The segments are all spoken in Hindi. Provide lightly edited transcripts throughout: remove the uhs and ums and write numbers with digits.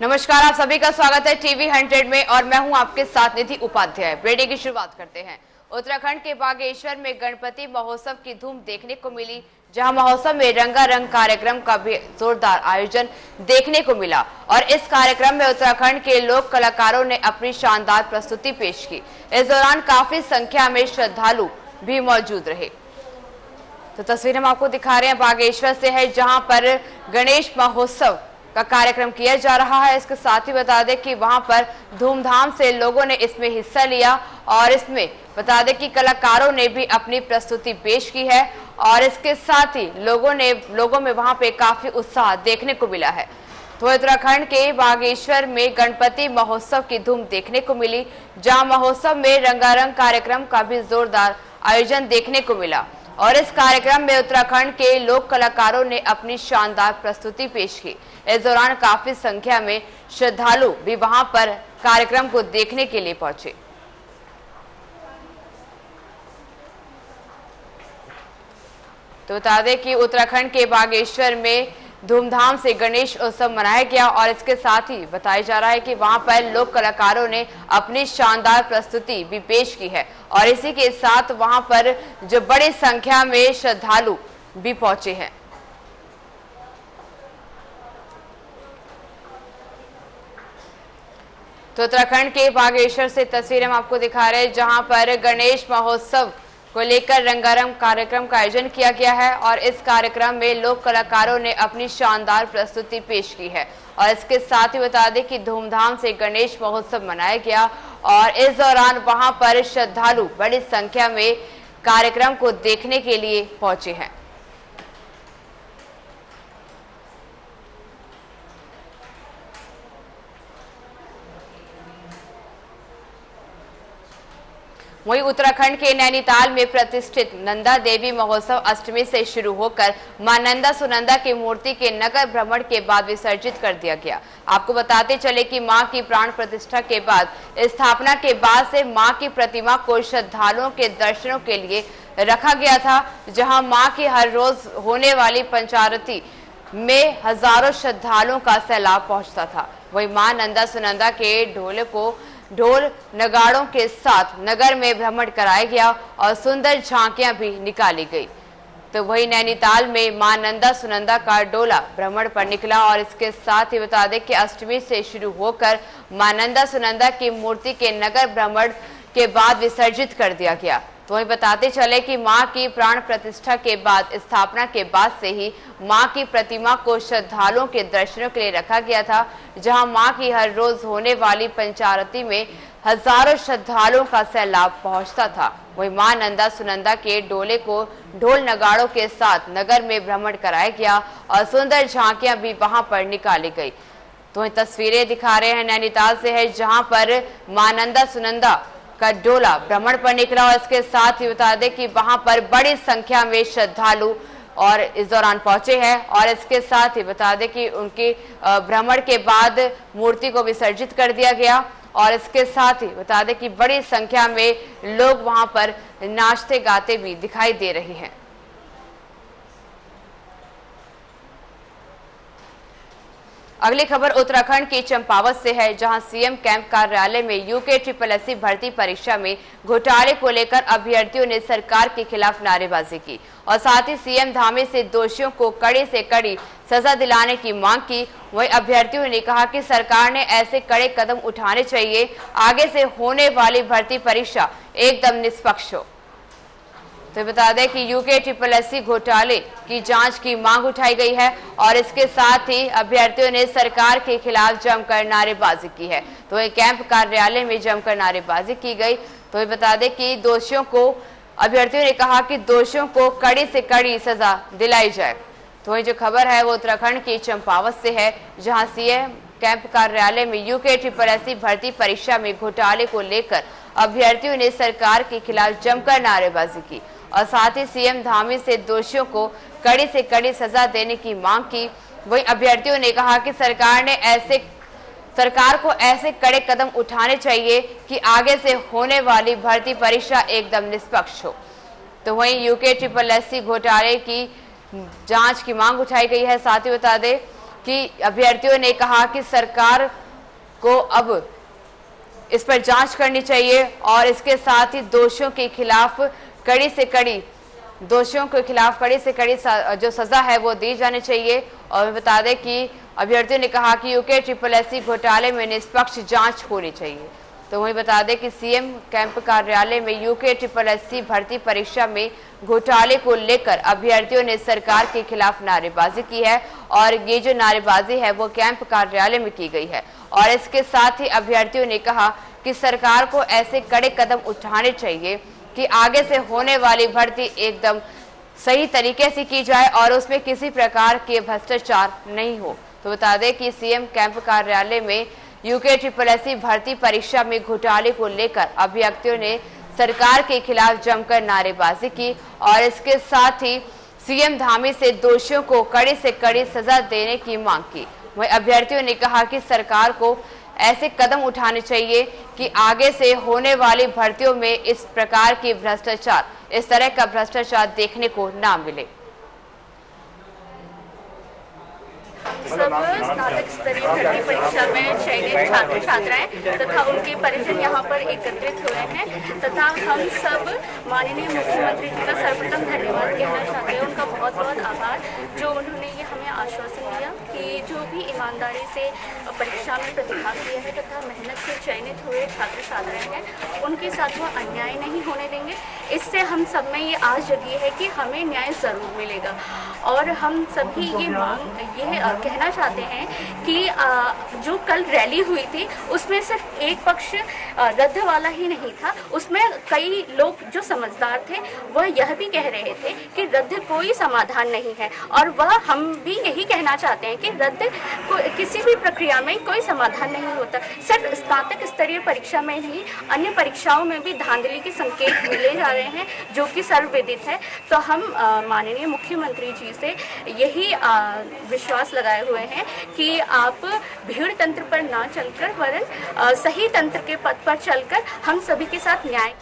नमस्कार, आप सभी का स्वागत है टीवी 100 में और मैं हूं आपके साथ निधि उपाध्याय। ब्रेडिंग की शुरुआत करते हैं। उत्तराखंड के बागेश्वर में गणपति महोत्सव की धूम देखने को मिली, जहां महोत्सव में रंगारंग कार्यक्रम का भी जोरदार आयोजन देखने को मिला और इस कार्यक्रम में उत्तराखंड के लोक कलाकारों ने अपनी शानदार प्रस्तुति पेश की। इस दौरान काफी संख्या में श्रद्धालु भी मौजूद रहे। तो तस्वीर हम आपको दिखा रहे हैं बागेश्वर से है, जहां पर गणेश महोत्सव का कार्यक्रम किया जा रहा है। इसके साथ ही बता दें कि वहां पर धूमधाम से लोगों ने इसमें हिस्सा लिया और इसमें बता दें कि कलाकारों ने भी अपनी प्रस्तुति पेश की है और इसके साथ ही लोगों में वहां पे काफी उत्साह देखने को मिला है। तो उत्तराखंड के बागेश्वर में गणपति महोत्सव की धूम देखने को मिली, जहां महोत्सव में रंगारंग कार्यक्रम का भी जोरदार आयोजन देखने को मिला और इस कार्यक्रम में उत्तराखंड के लोक कलाकारों ने अपनी शानदार प्रस्तुति पेश की। इस दौरान काफी संख्या में श्रद्धालु भी वहां पर कार्यक्रम को देखने के लिए पहुंचे। तो बता दें कि उत्तराखंड के बागेश्वर में धूमधाम से गणेश उत्सव मनाया गया और इसके साथ ही बताया जा रहा है कि वहां पर लोक कलाकारों ने अपनी शानदार प्रस्तुति भी पेश की है और इसी के साथ वहां पर जो बड़ी संख्या में श्रद्धालु भी पहुंचे हैं। तो उत्तराखंड के बागेश्वर से तस्वीरें हम आपको दिखा रहे हैं, जहां पर गणेश महोत्सव को लेकर रंगारंग कार्यक्रम का आयोजन किया गया है और इस कार्यक्रम में लोक कलाकारों ने अपनी शानदार प्रस्तुति पेश की है और इसके साथ ही बता दें कि धूमधाम से गणेश महोत्सव मनाया गया और इस दौरान वहां पर श्रद्धालु बड़ी संख्या में कार्यक्रम को देखने के लिए पहुंचे हैं। वहीं उत्तराखंड के नैनीताल में प्रतिष्ठित नंदा देवी महोत्सव अष्टमी से शुरू होकर मां नंदा सुनंदा की मूर्ति के नगर भ्रमण के बाद विसर्जित कर दिया गया। आपको बताते चले कि मां की प्राण प्रतिष्ठा के बाद स्थापना के बाद से मां की प्रतिमा को श्रद्धालुओं के दर्शनों के लिए रखा गया था, जहां मां की हर रोज होने वाली पंचारती में हजारों श्रद्धालुओं का सैलाब पहुंचता था। वहीं मां नंदा सुनंदा के ढोल नगाड़ों के साथ नगर में भ्रमण कराया गया और सुंदर झांकियां भी निकाली गई। तो वही नैनीताल में मां नंदा सुनंदा का डोला भ्रमण पर निकला और इसके साथ ही बता दें कि अष्टमी से शुरू होकर मां नंदा सुनंदा की मूर्ति के नगर भ्रमण के बाद विसर्जित कर दिया गया। तो वही बताते चले कि मां की प्राण प्रतिष्ठा के बाद स्थापना के बाद से ही मां की प्रतिमा को श्रद्धालुओं के दर्शनों के लिए रखा गया था, जहां मां की हर रोज होने वाली पंचारती में हजारों श्रद्धालुओं का सैलाब पहुंचता था। वही मां नंदा सुनंदा के डोले को ढोल नगाड़ों के साथ नगर में भ्रमण कराया गया और सुंदर झांकियां भी वहां पर निकाली गई। तो तस्वीरें दिखा रहे हैं नैनीताल से है, जहां पर मां नंदा सुनंदा का डोला भ्रमण पर निकला और इसके साथ ही बता दें कि वहां पर बड़ी संख्या में श्रद्धालु और इस दौरान पहुंचे हैं और इसके साथ ही बता दें कि उनके भ्रमण के बाद मूर्ति को विसर्जित कर दिया गया और इसके साथ ही बता दें कि बड़ी संख्या में लोग वहां पर नाचते गाते भी दिखाई दे रहे हैं। अगली खबर उत्तराखंड की चंपावत से है, जहां सीएम कैंप कार्यालय में UKSSC भर्ती परीक्षा में घोटाले को लेकर अभ्यर्थियों ने सरकार के खिलाफ नारेबाजी की और साथ ही सीएम धामी से दोषियों को कड़ी से कड़ी सजा दिलाने की मांग की। वहीं अभ्यर्थियों ने कहा कि सरकार ने ऐसे कड़े कदम उठाने चाहिए, आगे से होने वाली भर्ती परीक्षा एकदम निष्पक्ष हो। तो बता दें कि UKSSC घोटाले की जांच की मांग उठाई गई है और इसके साथ ही अभ्यर्थियों ने सरकार के खिलाफ जमकर नारेबाजी की है। तो ये कैंप कार्यालय में जमकर नारेबाजी की गई। तो ये बता दें कि अभ्यर्थियों ने कहा कि दोषियों को कड़ी से कड़ी सजा दिलाई जाए। तो ये जो खबर है वो उत्तराखंड की चंपावत से है, जहां सीएम कैंप कार्यालय में UKSSC भर्ती परीक्षा में घोटाले को लेकर अभ्यर्थियों ने सरकार के खिलाफ जमकर नारेबाजी की और साथ ही सीएम धामी से दोषियों को कड़ी से कड़ी सजा देने की मांग की। वहीं अभ्यर्थियों ने कहा कि सरकार को ऐसे कड़े कदम उठाने चाहिए कि आगे से होने वाली भर्ती परीक्षा एकदम निष्पक्ष हो। तो वहीं UKSSC घोटाले की जांच की मांग उठाई गई है। साथ ही बता दें कि अभ्यर्थियों ने कहा कि सरकार को अब इस पर जांच करनी चाहिए और इसके साथ ही दोषियों के खिलाफ कड़ी से कड़ी जो सजा है वो दी जानी चाहिए। और बता दें कि अभ्यर्थियों ने कहा कि UKSSC घोटाले में निष्पक्ष जांच होनी चाहिए। तो वहीं बता दें कि सीएम कैंप कार्यालय में UKSSC भर्ती परीक्षा में घोटाले को लेकर अभ्यर्थियों ने सरकार के खिलाफ नारेबाजी की है और ये जो नारेबाजी है वो कैंप कार्यालय में की गई है। और इसके साथ ही अभ्यर्थियों ने कहा कि सरकार को ऐसे कड़े कदम उठाने चाहिए कि आगे से होने वाली भर्ती एकदम सही तरीके से की जाए और उसमें किसी प्रकार के भ्रष्टाचार नहीं हो। तो बता दें कि सीएम कैंप कार्यालय में UKSSC भर्ती परीक्षा में घोटाले को लेकर अभ्यर्थियों ने सरकार के खिलाफ जमकर नारेबाजी की और इसके साथ ही सीएम धामी से दोषियों को कड़ी से कड़ी सजा देने की मांग की। वहीं अभ्यर्थियों ने कहा कि सरकार को ऐसे कदम उठाने चाहिए कि आगे से होने वाली भर्तियों में इस तरह का भ्रष्टाचार देखने को ना मिले। सब स्नातक स्तरीय भर्ती परीक्षा में चयनित छात्र छात्राएं तथा उनके परिजन यहाँ पर एकत्रित हुए हैं तथा हम सब माननीय मुख्यमंत्री जी का सर्वप्रथम धन्यवाद कहना चाहते हैं। उनका बहुत बहुत आभार जो उन्होंने ये हमें आश्वासन दिया कि जो भी ईमानदारी से परीक्षा में प्रतिभाग किया है तथा मेहनत से चयनित हुए छात्र छात्राएं हैं उनके साथ वो अन्याय नहीं होने देंगे। इससे हम सब में ये आस जगी है कि हमें न्याय ज़रूर मिलेगा। और हम सभी ये कहना चाहते हैं कि जो कल रैली हुई थी उसमें सिर्फ एक पक्ष रद्द वाला ही नहीं था, उसमें कई लोग जो समझदार थे वह यह भी कह रहे थे कि रद्द कोई समाधान नहीं है। और वह हम भी यही कहना चाहते हैं कि रद्द किसी भी प्रक्रिया में कोई समाधान नहीं होता। सिर्फ स्नातक स्तरीय परीक्षा में नहीं अन्य परीक्षाओं में भी धांधली के संकेत मिले जा रहे हैं जो कि सर्वविदित है। तो हम माननीय मुख्यमंत्री जी से यही विश्वास लगाए हुए हैं कि आप भीड़ तंत्र पर ना चलकर वरन सही तंत्र के पथ पर चलकर हम सभी के साथ न्याय।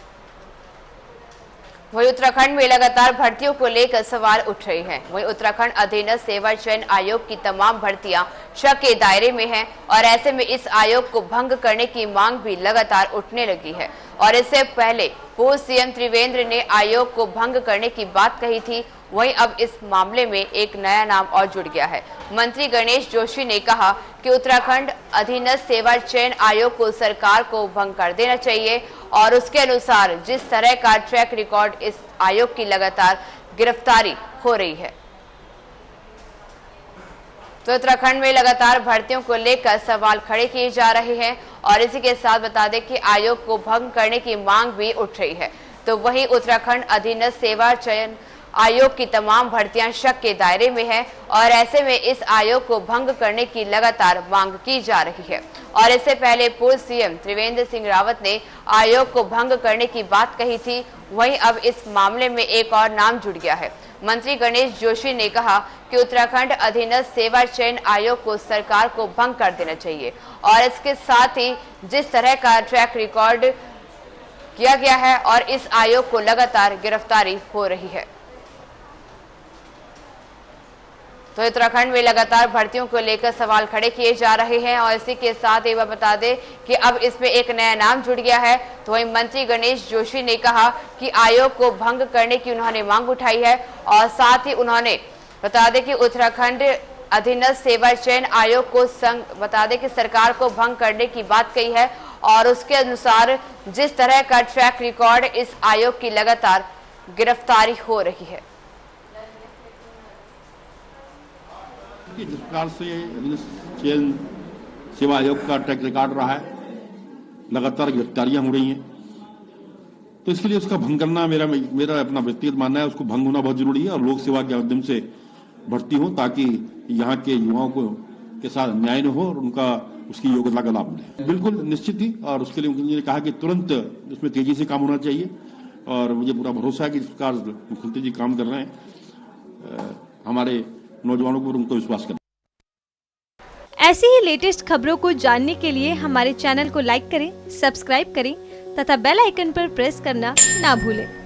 वहीं उत्तराखंड में लगातार भर्तियों को लेकर सवाल उठ रहे हैं। वहीं उत्तराखंड अधीनस्थ सेवा चयन आयोग की तमाम भर्तियां शक के दायरे में हैं और ऐसे में इस आयोग को भंग करने की मांग भी लगातार उठने लगी है। और इससे पहले पूर्व सीएम त्रिवेंद्र ने आयोग को भंग करने की बात कही थी। वहीं अब इस मामले में एक नया नाम और जुड़ गया है। मंत्री गणेश जोशी ने कहा कि उत्तराखंड अधीनस्थ सेवा चयन आयोग को सरकार को भंग कर देना चाहिए और उसके अनुसार जिस तरह का ट्रैक रिकॉर्ड इस आयोग की लगातार गिरफ्तारी हो रही है। तो उत्तराखंड में लगातार भर्तियों को लेकर सवाल खड़े किए जा रहे हैं और इसी के साथ बता दें कि आयोग को भंग करने की मांग भी उठ रही है। तो वहीं उत्तराखंड अधीनस्थ सेवा चयन आयोग की तमाम भर्तियां शक के दायरे में है और ऐसे में इस आयोग को भंग करने की लगातार मांग की जा रही है। और इससे पहले पूर्व सीएम त्रिवेंद्र सिंह रावत ने आयोग को भंग करने की बात कही थी। वहीं अब इस मामले में एक और नाम जुड़ गया है। मंत्री गणेश जोशी ने कहा कि उत्तराखंड अधीनस्थ सेवा चयन आयोग को सरकार को भंग कर देना चाहिए और इसके साथ ही जिस तरह का ट्रैक रिकॉर्ड किया गया है और इस आयोग को लगातार गिरफ्तारी हो रही है। तो उत्तराखंड में लगातार भर्तियों को लेकर सवाल खड़े किए जा रहे हैं और इसी के साथ एक बार बता दें कि अब इसमें एक नया नाम जुड़ गया है। तो वहीं मंत्री गणेश जोशी ने कहा कि आयोग को भंग करने की उन्होंने मांग उठाई है और साथ ही उन्होंने बता दें कि उत्तराखंड अधीनस्थ सेवा चयन आयोग को बता दें कि सरकार को भंग करने की बात कही है और उसके अनुसार जिस तरह का ट्रैक रिकॉर्ड इस आयोग की लगातार गिरफ्तारी हो रही है। जिस प्रकार से चयन सेवा आयोग का ट्रैक रिकॉर्ड रहा है, लगातार गिरफ्तारियां हो रही हैं, तो इसके लिए उसका भंग करना मेरा अपना व्यक्तिगत मानना है। उसको भंग होना बहुत जरूरी है और लोक सेवा के माध्यम से भर्ती हो ताकि यहाँ के युवाओं को के साथ न्याय न हो और उनका उसकी योग्यता का लाभ मिले। बिल्कुल निश्चित ही, और उसके लिए उन्होंने कहा कि तुरंत उसमें तेजी से काम होना चाहिए और मुझे पूरा भरोसा है कि इस प्रकार मुख्यमंत्री जी काम कर रहे हैं। हमारे नौजवानों को उनको विश्वास करें। ऐसी ही लेटेस्ट खबरों को जानने के लिए हमारे चैनल को लाइक करें, सब्सक्राइब करें तथा बेल आइकन पर प्रेस करना ना भूलें।